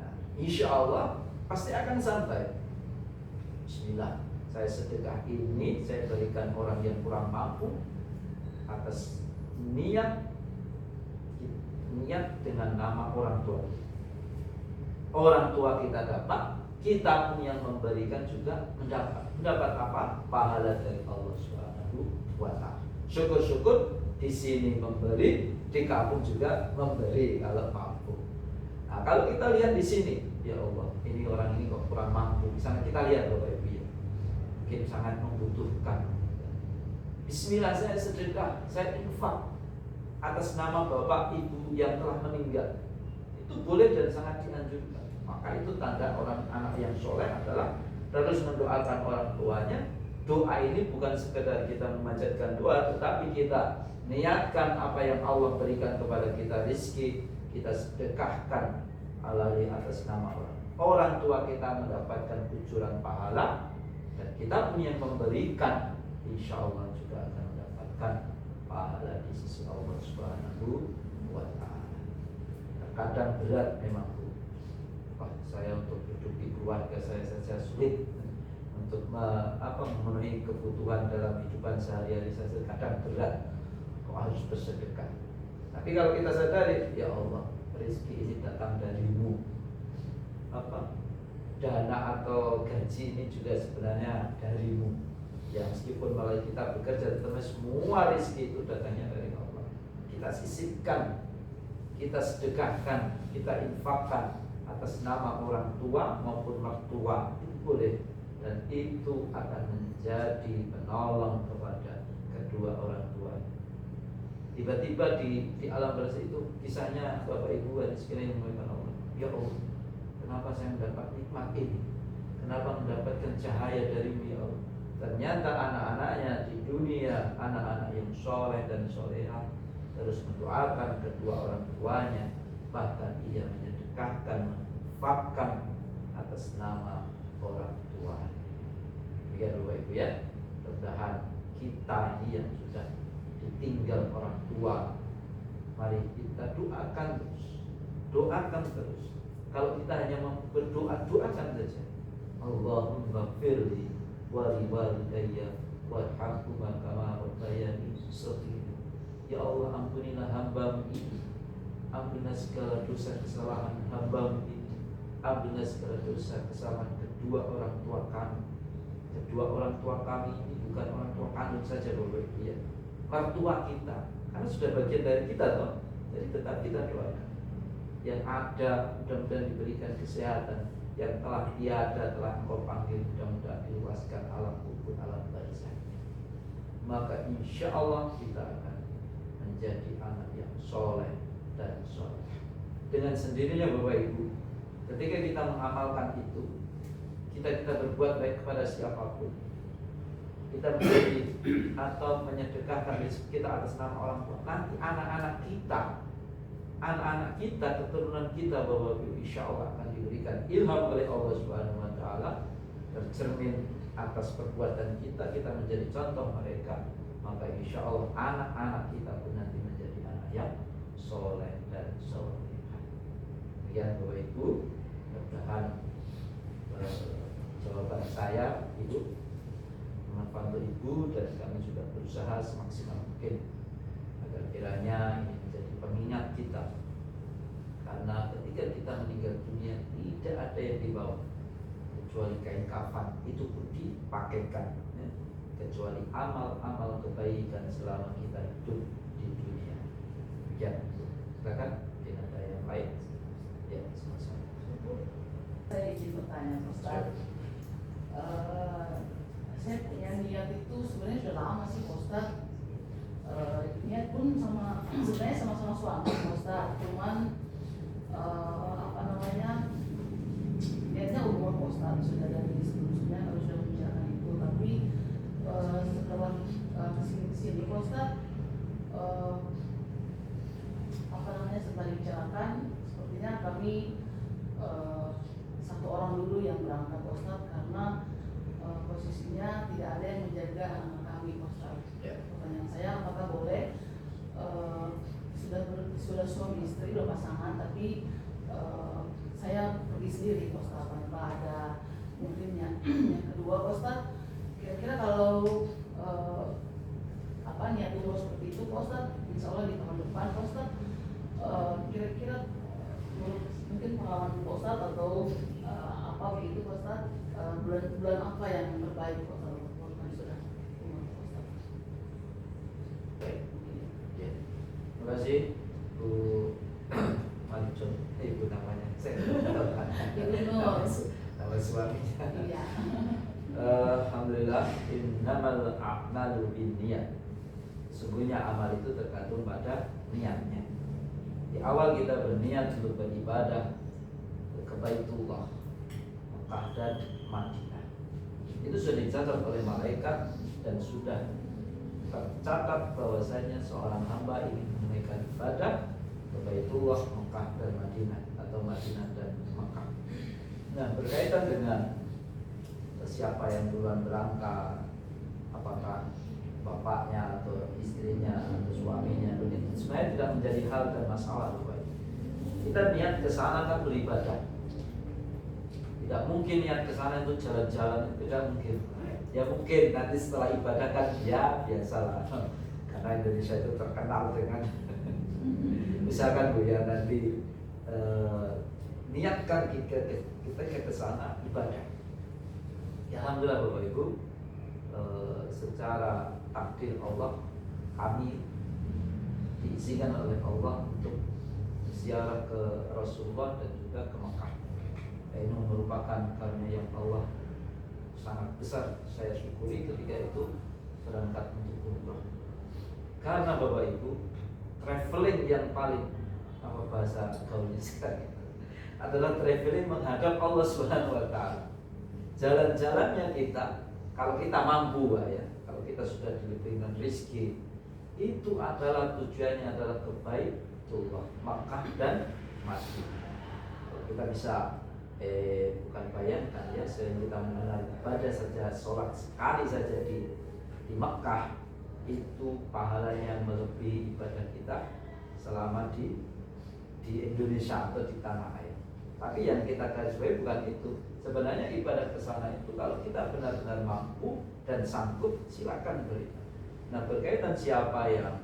Nah, insya Allah pasti akan sampai. Bismillah, saya sedekah ini saya berikan orang yang kurang mampu atas niat niat dengan nama orang tua. Orang tua kita dapat, kita pun yang memberikan juga mendapat. Mendapat apa? Pahala dari Allah Subhanahu wa taala. Syukur-syukur di sini memberi, di kampung juga memberi kalau mampu. Nah, kalau kita lihat di sini, ya Allah, ini orang ini kok kurang mampu. Misalnya kita lihat Bapak Ibu ya, mungkin sangat membutuhkan. Bismillah, saya sedekah, saya infak atas nama Bapak Ibu yang telah meninggal. Itu boleh dan sangat dianjurkan. Maka itu tanda orang anak yang soleh adalah terus mendoakan orang tuanya. Doa ini bukan sekedar kita memanjatkan doa, tetapi kita niatkan apa yang Allah berikan kepada kita rezeki, kita sedekahkan alali atas nama orang tua kita mendapatkan kucuran pahala, dan kita pun yang memberikan insya Allah juga akan mendapatkan pahala di sisi Allah Subhanahu wa taala. Terkadang berat memang, saya untuk hidupi keluarga saya saja sulit, untuk memenuhi kebutuhan dalam kehidupan sehari-hari saja kadang berat, kok harus bersedekah. Tapi kalau kita sadari, ya Allah, rezeki ini datang darimu, dana atau gaji ini juga sebenarnya darimu. Ya meskipun malah kita bekerja, tetapi semua rezeki itu datangnya dari Allah. Kita sisipkan, kita sedekahkan, kita infakkan atas nama orang tua maupun mertua, itu boleh, dan itu akan menjadi penolong kepada kedua orang tua. Tiba-tiba di alam barzah itu kisahnya Bapak Ibu dan sekalian yang Allah. Ya Allah, kenapa saya mendapat nikmat ini? Kenapa mendapatkan cahaya darimu ya Allah? Ternyata anak-anaknya di dunia anak-anak yang soleh dan solehah, terus mendoakan kedua orang tuanya, bahkan ia menyedekahkan, menginfakkan atas nama orang tua. Biar Bapak Ibu ya, mudah-mudahan kita ini yang sudah ditinggal orang tua, mari kita doakan terus. Kalau kita hanya berdoa, doakan saja. Allahumma firli wali walidayya warhamhuma kama rabbayani shaghira. Ya Allah, ampunilah hamba-Mu ini, ampunilah segala dosa kesalahan hamba-Mu ini, ampunilah segala dosa kesalahan kedua orang tua kami. Kedua orang tua kami ini bukan orang tua kandung saja Bapak Ibu ya, mertua kita, karena sudah bagian dari kita toh. Jadi tetap kita doakan. Yang ada mudah-mudahan diberikan kesehatan, yang telah tiada telah Engkau panggil mudah-mudahan diluaskan alam kubur, alam barzah. Maka insya Allah kita akan menjadi anak yang soleh dan soleh. Dengan sendirinya Bapak Ibu, ketika kita mengamalkan itu, kita berbuat baik kepada siapapun, kita menjadi atau menyedekahkan rezeki kita atas nama orang tua, nanti anak-anak kita, keturunan kita Bapak Ibu, insya Allah akan diberikan ilham oleh Allah Subhanahu wa taala, tercermin atas perbuatan kita menjadi contoh mereka. Maka insya Allah anak-anak kita pun nanti menjadi anak yang soleh dan solehah. Demikian Bapak Ibu, mudah-mudahan jawaban saya Ibu bermanfaat untuk Ibu, dan kami juga berusaha semaksimal mungkin agar kiranya ini menjadi pengingat kita. Karena ketika kita meninggal dunia tidak ada yang dibawa kecuali kain kafan, itu pun dipakaikan ya, kecuali amal-amal kebaikan selama kita hidup di dunia. Ya, silakan dengan ada yang lain. Ya, sama-sama. Saya izin bertanya Ustaz. Saya punya niat itu sebenarnya sudah lama sih Ustaz. Niat pun sebenarnya sama-sama suami Ustaz, cuman niatnya umur Ustaz, sudah dari sebelumnya harus sudah membicarakan itu, tapi setelah kesini Ustaz, setelah dibicarakan, sepertinya kami satu orang dulu yang berangkat Ustaz, karena posisinya tidak ada yang menjaga anak kami Ustaz. Pertanyaan saya, apakah boleh sudah suami istri, sudah pasangan, tapi saya pergi sendiri Ustaz, tanpa ada mungkin yang kedua Ustaz. Kira-kira kalau niat dulu seperti itu Ustaz, insya Allah di tahun depan Ustaz, Ustaz atau apa begitu Pak Ustaz? Bulan apa yang terbaik Pak Ustaz? Walaupun sudah umur Pak Ustaz. Baik. Ya. Terima kasih Bu Mancun. Ibu namanya. Saya Ibu Nur. nama suaminya. Iya. Alhamdulillah, innamal a'malu binniyat. Sesungguhnya amal itu tergantung pada niatnya. Di awal kita berniat untuk beribadah ke Baitullah, Mekah dan Madinah. Itu sudah dicatat oleh malaikat dan sudah tercatat bahwasanya seorang hamba ingin menunaikan ibadah ke Baitullah, Mekah dan Madinah atau Madinah dan Mekah. Nah, berkaitan dengan siapa yang duluan berangkat, apakah bapaknya atau istrinya atau suaminya, begitu sebenarnya tidak menjadi hal dan masalah. Kita niat ke sana kan beribadah. Tidak mungkin niat ke sana itu jalan-jalan, tidak mungkin. Ya mungkin nanti setelah ibadah kan ya biasalah. Karena Indonesia itu terkenal dengan misalkan Bu ya nanti niatkan kita ke sana ibadah. Ya alhamdulillah Bapak Ibu, secara takdir Allah kami diizinkan oleh Allah untuk ziarah ke Rasulullah dan juga ke Mekah. Ini merupakan karunia yang Allah sangat besar. Saya syukuri ketika itu berangkat untuk umrah. Karena Bapak Ibu, traveling yang paling apa bahasa gaulnya sekarang adalah traveling menghadap Allah Subhanahu wa taala. Jalan-jalannya kita, kalau kita mampu ya, kalau kita sudah diberikan rezeki, itu adalah tujuannya adalah ke Baitullah, Makkah dan Madinah. Kalau kita bisa bukan bayangkan ya, selain kita mengenal ibadah saja, sholat sekali saja di Makkah itu pahalanya melebihi ibadah kita selama di Indonesia atau di tanah air. Tapi yang kita garis bawahi bukan itu. Sebenarnya ibadah ke sana itu kalau kita benar-benar mampu dan sanggup, silakan beribadah. Nah, berkaitan siapa yang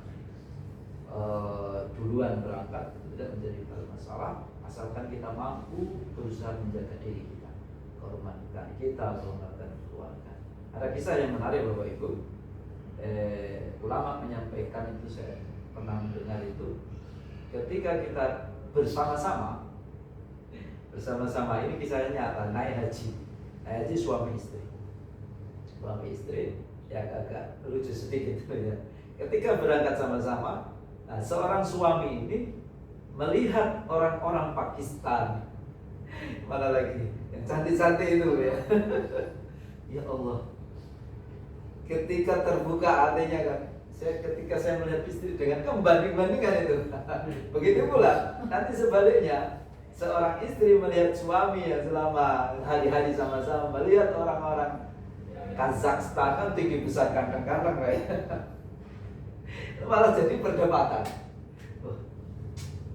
duluan berangkat itu tidak menjadi masalah, asalkan kita mampu berusaha menjaga diri kita, kehormatan kita, kehormatan keluarga. Ada kisah yang menarik Bapak Ibu. Ulama menyampaikan itu, saya pernah mendengar itu, ketika kita bersama-sama ini kisahnya nyata, naik haji suami istri ya agak lucu sedikit ya. Ketika berangkat sama-sama, nah, seorang suami ini melihat orang-orang Pakistan, mana lagi yang cantik-cantik itu ya. Ya Allah, ketika terbuka hatinya kan, ketika saya melihat istri dengan membanding-bandingkan itu. Begitu pula nanti sebaliknya, seorang istri melihat suami yang selama hari-hari sama-sama, melihat orang-orang Kazakhstan kan tinggi besar kantong-kantong ya. Malah jadi perdebatan.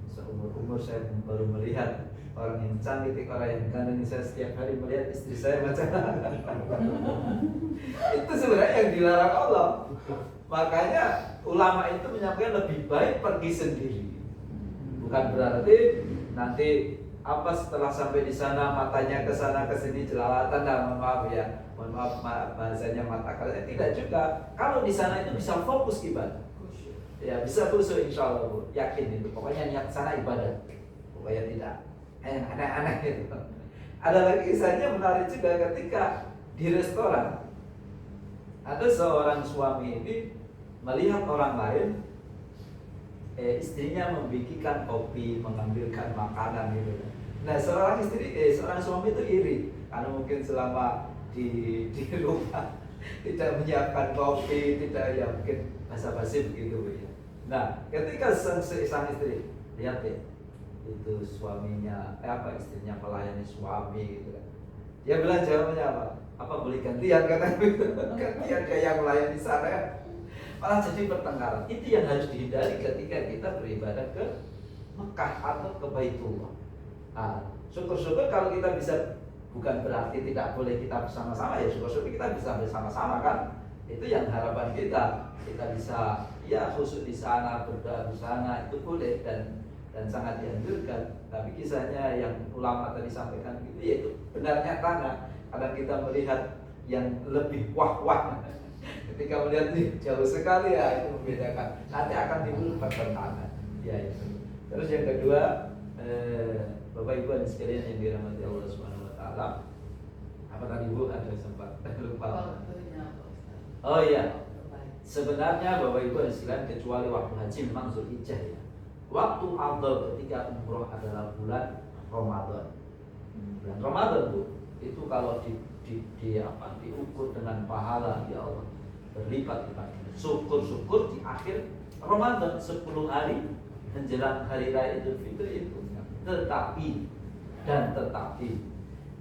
Seumur-umur saya baru melihat orang yang cantik, orang yang ganteng. Saya setiap hari melihat istri saya macam itu sebenarnya yang dilarang Allah. Makanya ulama itu menyampaikan lebih baik pergi sendiri. Bukan berarti nanti apa setelah sampai di sana matanya ke sana ke sini jelalatan, mohon maaf bahasanya mata kalian tidak juga. Kalau di sana itu bisa fokus ibadah, ya bisa khusyuk insya Allah Bu, yakin itu. Pokoknya niat sana ibadah, pokoknya tidak yang aneh-aneh gitu. Ada lagi kisahnya menarik juga ketika di restoran, ada seorang suami ini melihat orang lain, istrinya membikinkan kopi, mengambilkan makanan gitu. Nah, seorang suami itu iri karena mungkin selama di rumah tidak menyiapkan kopi, tidak ya mungkin basa-basi begitu ya. Nah, ketika sang istri lihat ya, itu suaminya istrinya melayani suami gitu kan. Dia bilang jawabannya apa? Apa boleh gantian kata gitu. Gantian dia yang melayani sana ya. Malah jadi pertengkaran. Itu yang harus dihindari ketika kita beribadah ke Mekah atau ke Baitullah. Nah, syukur-syukur kalau kita bisa, bukan berarti tidak boleh kita bersama-sama ya, syukur-syukur kita bisa bersama-sama kan. Itu yang harapan kita bisa ya khusus di sana, berdoa di sana itu boleh dan sangat dianjurkan. Tapi kisahnya yang ulama tadi sampaikan itu yaitu benarnya tanah. Kadang kita melihat yang lebih wah-wah ketika melihat nih jauh sekali ya, itu membedakan. Nanti akan timbul pertentangan ya itu. Terus yang kedua, Bapak Ibu dan sekalian yang dirahmati Allah Subhanahu wa taala, apa tadi Bu ada sempat lupa. Oh iya, sebenarnya Bapak Ibu dan sekalian kecuali waktu haji memang Zulhijjah ya. Waktu afdal ketika umroh adalah bulan Ramadan. Bulan Ramadan Bu, itu kalau diukur dengan pahala ya Allah berlipat-lipat. Syukur-syukur di akhir Ramadan 10 hari menjelang hari raya Idul Fitri itu. Tetapi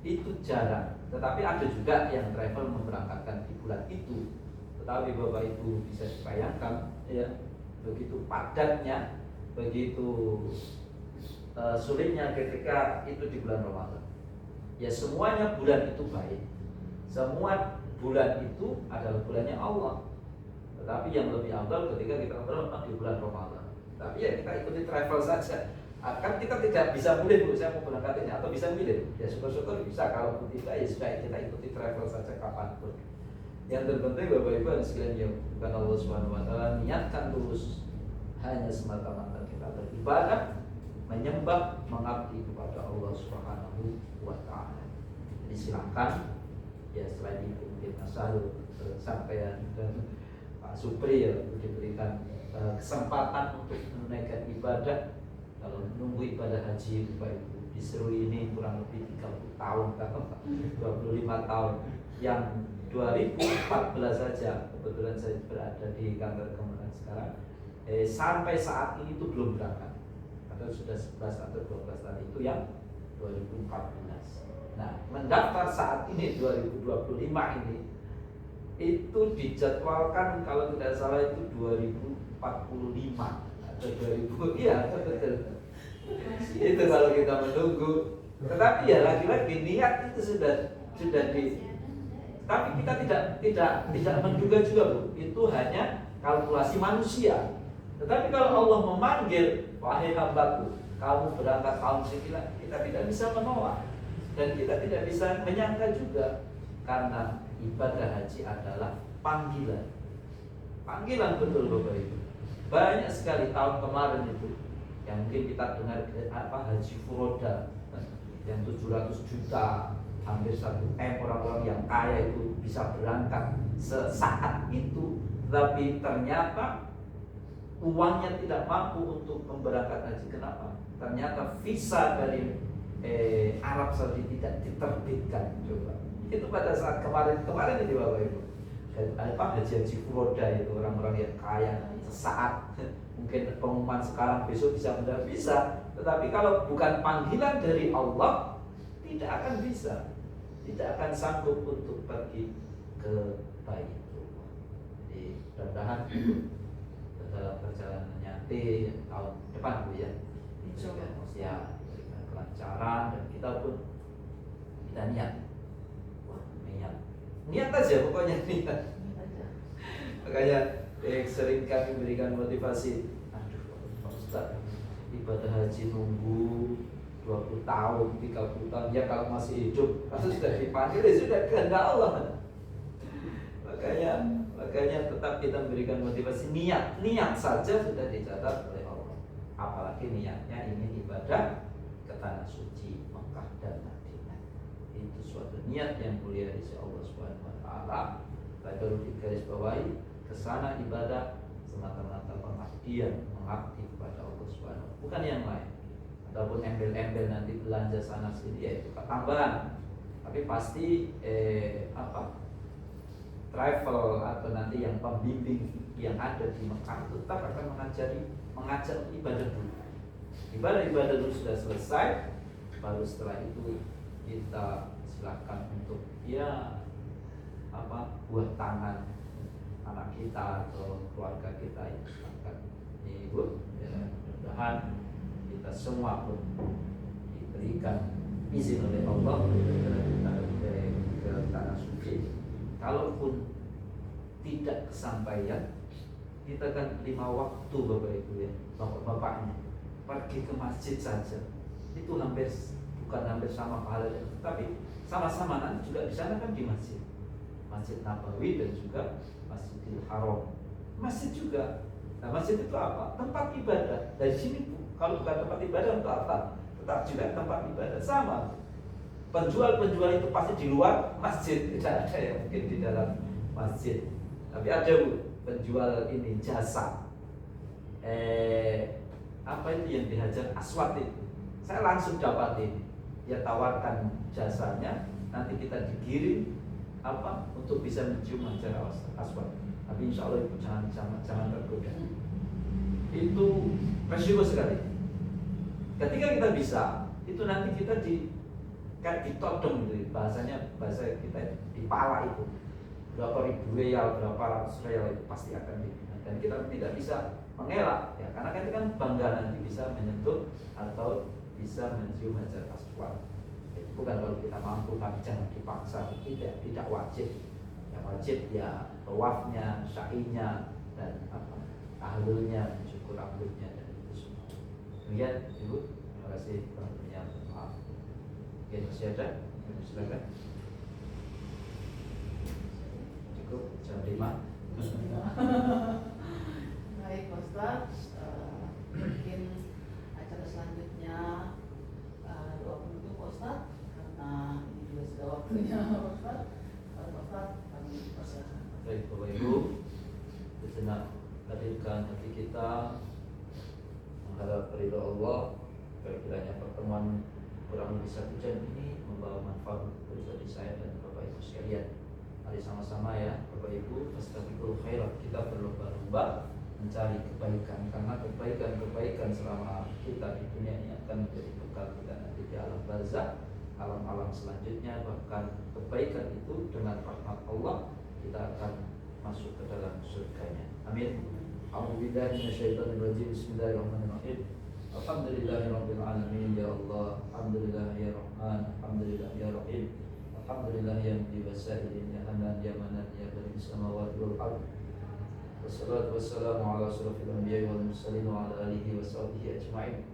itu jarang. Tetapi ada juga yang travel memberangkatkan di bulan itu. Tetapi Bapak Ibu bisa dibayangkan ya, begitu padatnya, begitu sulitnya ketika itu di bulan Ramadan. Ya semuanya bulan itu baik. Semua bulan itu adalah bulannya Allah. Tetapi yang lebih afdal ketika kita berangkat di bulan Ramadan. Tapi ya kita ikuti travel saja. Kan kita tidak bisa milih Bu, saya mau berangkat ini atau bisa milih. Ya syukur-syukur bisa, kalau tidak ya sudah kita ikuti travel saja kapanpun. Yang terpenting Bapak Ibu dan sekalian yang bukan Allah Subhanahu wa taala, niatkan tulus hanya semata-mata kita beribadah, menyembah, mengabdi kepada Allah Subhanahu wa taala. Jadi silakan ya, selain itu mungkin asal sampai dan Pak Supri ya diberikan kesempatan untuk menunaikan ibadah. Kalau menunggu ibadah haji Bapak Ibu disuruh ini kurang lebih 30 tahun atau 25 tahun. Yang 2014 saja kebetulan saya berada di kantor Kementerian sekarang, sampai saat ini itu belum berangkat. Atau sudah 11 atau 12 tahun itu yang 2014. Nah, mendaftar saat ini 2025 ini itu dijadwalkan kalau tidak salah itu 2045 atau 2000, iya betul. Itu kalau kita menunggu. Tetapi ya lagi-lagi niat itu sudah di. Tapi kita tidak menduga juga Bu, itu hanya kalkulasi manusia. Tetapi kalau Allah memanggil, wahai hambaku, kamu berangkat tahun sekian, kita tidak bisa menolak. Dan kita tidak bisa menyangka juga, karena ibadah haji adalah panggilan. Panggilan betul Bapak Ibu. Banyak sekali tahun kemarin itu yang mungkin kita dengar haji furoda yang 700 juta, hampir 1 M orang-orang yang kaya itu bisa berangkat sesaat itu, tapi ternyata uangnya tidak mampu untuk memberangkat haji. Kenapa? Ternyata visa dari Arab Saudi tidak diterbitkan. Coba itu pada saat kemarin ini Bapak Ibu, haji furoda itu orang-orang yang kaya sesaat. Mungkin pengumuman sekarang besok bisa benar bisa, tetapi kalau bukan panggilan dari Allah tidak akan bisa, tidak akan sanggup untuk pergi ke Baitullah. Jadi mudah-mudahan dalam perjalanan nanti tahun depan Bu ya, ya berikan kelancaran, dan kita pun kita niat aja pokoknya niat. Makanya sering kami berikan motivasi, aduh Pak Ustaz, ibadah haji nunggu 20 tahun, 30 tahun, ya kalau masih hidup, kalau sudah dipanggil ya sudah kehendak Allah. Makanya tetap kita memberikan motivasi, niat saja sudah dicatat oleh Allah. Apalagi niatnya ingin ibadah ke tanah suci Mekah dan Madinah. Itu suatu niat yang mulia di sisi Allah Subhanahu wa taala. Perlu digarisbawahi, kesana ibadah semata-mata pengabdian, mengabdi kepada Allah Subhanahu wa taala, bukan yang lain. Ataupun embel-embel nanti belanja sana sini, ya itu tambahan. Tapi pasti travel atau nanti yang pembimbing yang ada di Mekah tetap akan mengajak ibadah dulu. Ibadah dulu sudah selesai, baru setelah itu kita silakan untuk buah tangan anak kita atau keluarga kita yang silakan ikut. Mudah-mudahan kita semua pun diberikan izin oleh Allah ke tanah suci. Kalaupun tidak kesampaian, kita kan 5 waktu Bapak Ibu ya, bapak-bapaknya pergi ke masjid saja. itu bukan hampir sama pahalanya, tapi sama-sama nanti juga di sana kan di Masjid Nabawi dan juga Masjidil Haram. Masjid juga. Nah, masjid itu apa? Tempat ibadah. Dari sini kalau bukan tempat ibadah untuk apa? Tetap juga tempat ibadah. Sama. Penjual-penjual itu pasti di luar masjid, tidak ada yang mungkin di dalam masjid. Tapi ada penjual ini jasa. Apa itu yang dihajar aswad itu? Saya langsung dapat ini. Dia tawarkan jasanya, nanti kita digiring apa untuk bisa mencium hajar aswad. Tapi insya Allah itu jangan tergoda. Itu resiko sekali. Ketika kita bisa, itu nanti kita kayak ditodong gitu. Bahasa kita dipala itu. Berapa ribu real, berapa ratus real itu pasti akan dibina. Dan kita tidak bisa mengelak ya, karena kita kan bangga nanti bisa menyentuh atau bisa mencium hajar aswad. Bukan kalau kita mampu, tapi jangan dipaksa. Tidak wajib. Yang wajib ya tawafnya, sa'inya, dan tahlilnya, syukur ahlulnya, dan itu semua. Kemudian Ibu, terima kasih waktunya. Maaf. Oke, masih ada? Silakan. Cukup jam 5. Baik Pak Ustadz, mungkin acara selanjutnya doa penutup Pak Ustadz, karena ini juga sudah waktunya Pak Ustadz. Pak Ustadz, kami persilakan. Baik Bapak Ibu, sejenak hadirkan hati kita mengharap ridha Allah. Kiranya pertemuan kurang lebih 1 jam ini membawa manfaat bagi saya dan Bapak Ibu sekalian. Mari sama-sama ya Bapak Ibu, fastabiqul khairat, kita berlomba-lomba mencari kebaikan, karena kebaikan selama kita di dunia ini akan menjadi bekal kita nanti di alam barzakh, alam-alam selanjutnya. Bahkan kebaikan itu dengan rahmat Allah kita akan masuk ke dalam surganya. Amin. A'udzubillahi minasyaitonirrajim. Bismillahirrahmanirrahim. Alhamdulillahirabbil alamin. Ya Allah, alhamdulillah ya Rahman, alhamdulillah ya Rahim. Alhamdulillah ya Mudi wasailin, ya Hanan, ya Manan, ya Bani samawati wal ardh. Wassalatu wassalamu ala asyrafil anbiya'i wal mursalin wa ala alihi wa sahbihi ajma'in.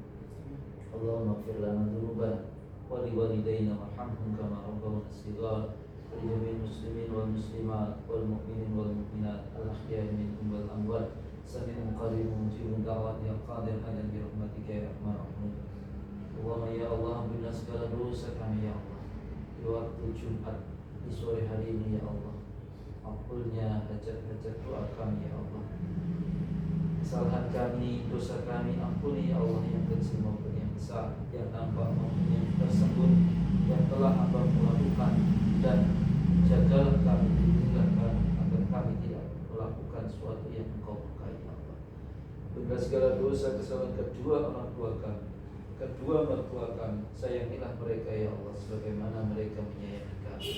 Allahumma ighfir lana dzunubana wa li walidayna warhamhum kama rabbawna shighara. Wa li jami'il muslimin wal muslimat wal mu'minin wal mu'minat al-ahya'i minhum wal amwat. Sami'un qaribun mujibud da'wat, ya qadir hadan bi rahmatika ya arhamar rahimin. Allahumma ya Allah, ampunilah segala dosa kami ya Allah. Di waktu Jumat di sore hari ini ya Allah, ampunnya hajat-hajat doa kami ya Allah. Kesalahan kami, dosa kami ampuni ya Allah, yang kecil maupun yang besar, yang nampak maupun yang tersembunyi, yang telah Hamba melakukan. Dan jagalah kami, lindungilah kami agar kami tidak melakukan sesuatu yang Engkau murkai ya Allah. Ampunilah segala dosa kesalahan kedua orang tua kami, kedua mertua kami, sayangilah mereka ya Allah sebagaimana mereka menyayangi kami.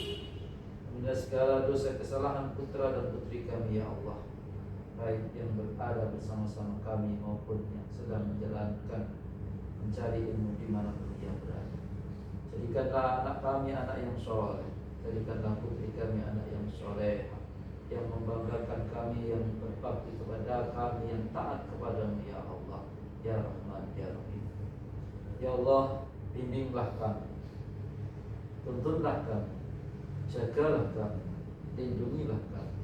Ampunilah segala dosa kesalahan putra dan putri kami ya Allah, baik yang berada bersama-sama kami maupun yang sedang menjalankan mencari ilmu di mana pun dia berada. Jadikanlah anak kami anak yang soleh, jadikanlah putri kami anak yang soleh, yang membanggakan kami, yang berbakti kepada kami, yang taat kepadamu ya Allah, ya Rahman, ya Rahim. Ya Allah, bimbinglah kami, tuntunlah kami, jagalah kami, lindungilah kami,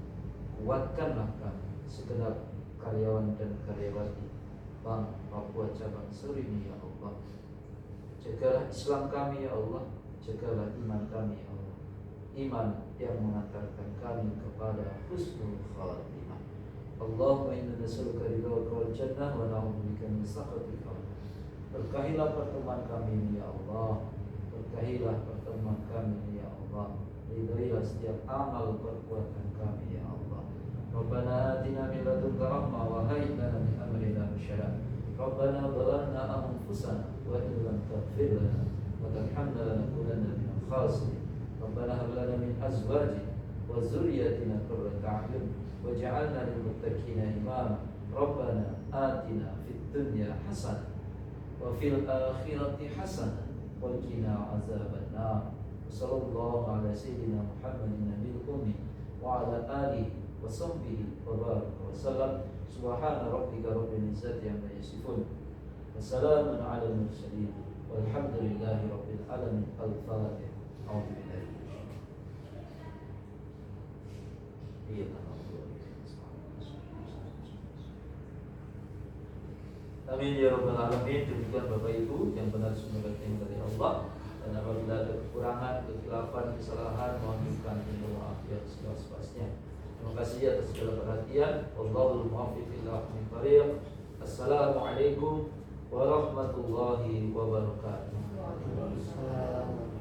kuatkanlah kami, segenap karyawan dan karyawati Bank Papua Cabang Seruni ya Allah. Jagalah Islam kami ya Allah, jagalah iman kami ya Allah, iman yang mengantarkan kami kepada husnul khatimah. Allahumma inna nas'aluka ridhaka wal jannah wa na'udzubika min sakhatika. Berkahilah pertemuan kami ini ya Allah, berkahilah pertemuan kami ini ya Allah, ridhoilah setiap amal perbuatan kami ya Allah. Rabbana atina min ladunka rahmah wa hayyi lana min amrina rasyada. Rabbana zalamna anfusana wa in lam taghfir lana wa tarhamna lanakunanna minal khasirin. Rabbana hab lana min azwajina wa dzurriyyatina qurrata a'yun waj'alna lil muttaqina imama. Rabbana atina fid dunya hasanah wa fil akhirati hasanah wa qina azaban nar. Sallallahu ala sayyidina Muhammadin nabiyil ummi wa ala alihi wa sahbihi wa baraka wa sallam. Subhana rabbika rabbil izzati amma yasifun wa salamun ala al mursalin Walhamdulillahi rabbil alamin. Al-Fatihah. Alhamdulillah. Iya, amin ya rabbal alamin. Demikian Bapak Ibu yang benar semoga dari Allah, dan apabila ada kekurangan, kekhilapan, kesalahan, mohon diampuni maaf yang seluas-luasnya. Terima kasih atas segala perhatian. Wallahul muwaffiq ila aqwamit thoriq. Assalamualaikum warahmatullahi wabarakatuh. Waalaikumsalam.